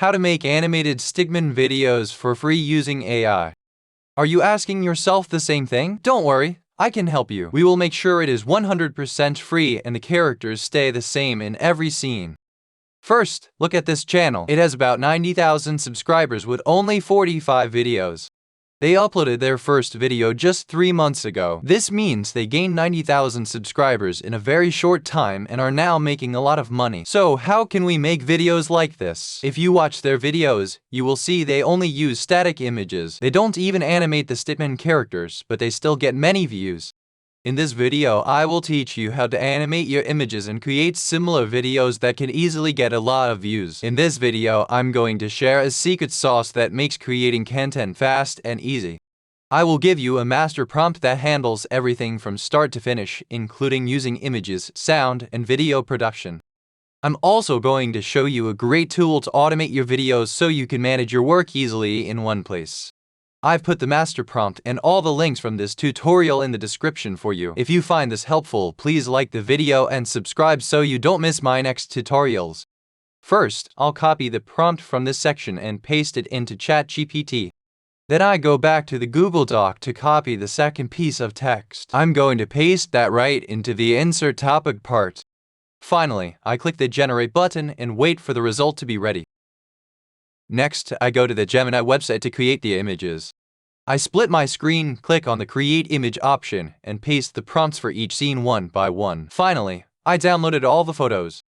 How to make animated Stickman videos for free using AI. Are you asking yourself the same thing? Don't worry, I can help you. We will make sure it is 100% free and the characters stay the same in every scene. First, look at this channel. It has about 90,000 subscribers with only 45 videos. They uploaded their first video just 3 months ago. This means they gained 90,000 subscribers in a very short time and are now making a lot of money. So how can we make videos like this? If you watch their videos, you will see they only use static images. They don't even animate the Stickman characters, but they still get many views. In this video, I will teach you how to animate your images and create similar videos that can easily get a lot of views. In this video, I'm going to share a secret sauce that makes creating content fast and easy. I will give you a master prompt that handles everything from start to finish, including using images, sound, and video production. I'm also going to show you a great tool to automate your videos so you can manage your work easily in one place. I've put the master prompt and all the links from this tutorial in the description for you. If you find this helpful, please like the video and subscribe so you don't miss my next tutorials. First, I'll copy the prompt from this section and paste it into ChatGPT. Then I go back to the Google Doc to copy the second piece of text. I'm going to paste that right into the insert topic part. Finally, I click the generate button and wait for the result to be ready. Next, I go to the Gemini website to create the images. I split my screen, click on the Create Image option, and paste the prompts for each scene one by one. Finally, I downloaded all the photos.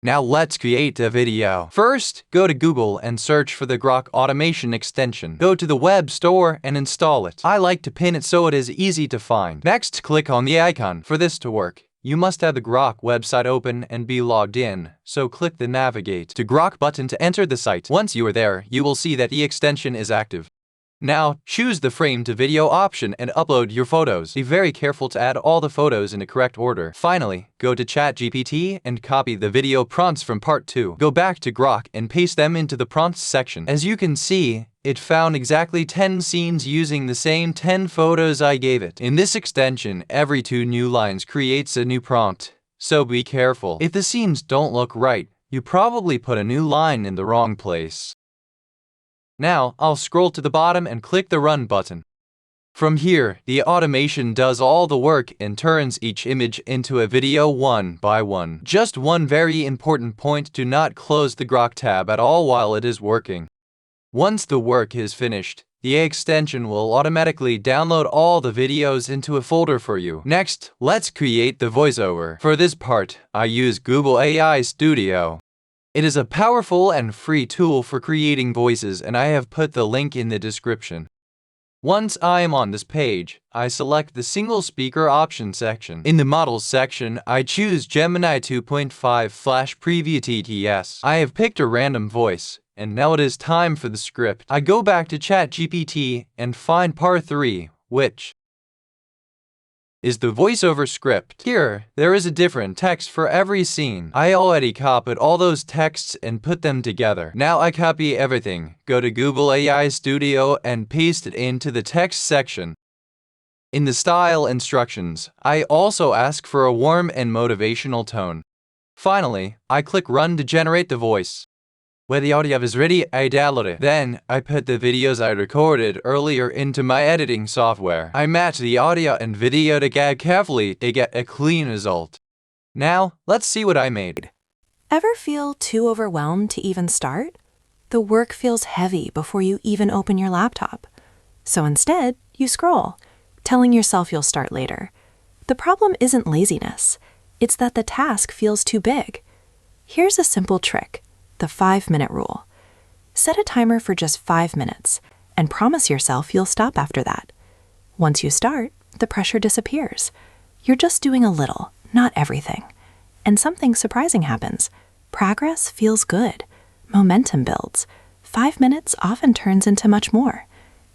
Now let's create a video. First, go to Google and search for the Grok automation extension. Go to the web store and install it. I like to pin it so it is easy to find. Next, click on the icon. For this to work, you must have the Grok website open and be logged in, so click the Navigate to Grok button to enter the site. Once you are there, you will see that the extension is active. Now, choose the Frame to Video option and upload your photos. Be very careful to add all the photos in the correct order. Finally, go to ChatGPT and copy the video prompts from part 2. Go back to Grok and paste them into the prompts section. As you can see, it found exactly 10 scenes using the same 10 photos I gave it. In this extension, every 2 new lines creates a new prompt, so be careful. If the scenes don't look right, you probably put a new line in the wrong place. Now, I'll scroll to the bottom and click the Run button. From here, the automation does all the work and turns each image into a video one by one. Just one very important point: do not close the Grok tab at all while it is working. Once the work is finished, the extension will automatically download all the videos into a folder for you. Next, let's create the voiceover. For this part, I use Google AI Studio. It is a powerful and free tool for creating voices, and I have put the link in the description. Once I am on this page, I select the single speaker option section. In the models section, I choose Gemini 2.5 Flash TTS. I have picked a random voice, and now it is time for the script. I go back to ChatGPT and find part 3, which is the voiceover script. Here, there is a different text for every scene. I already copied all those texts and put them together. Now I copy everything, go to Google AI Studio and paste it into the text section. In the style instructions, I also ask for a warm and motivational tone. Finally, I click Run to generate the voice. When the audio is ready, I download it. Then, I put the videos I recorded earlier into my editing software. I match the audio and video together carefully to get a clean result. Now, let's see what I made. Ever feel too overwhelmed to even start? The work feels heavy before you even open your laptop. So instead, you scroll, telling yourself you'll start later. The problem isn't laziness. It's that the task feels too big. Here's a simple trick. The 5-minute rule. Set a timer for just 5 minutes and promise yourself you'll stop after that. Once you start, the pressure disappears. You're just doing a little, not everything. And something surprising happens. Progress feels good. Momentum builds. 5 minutes often turns into much more.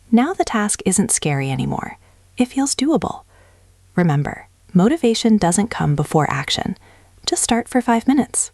Now the task isn't scary anymore. It feels doable. Remember, motivation doesn't come before action. Just start for 5 minutes.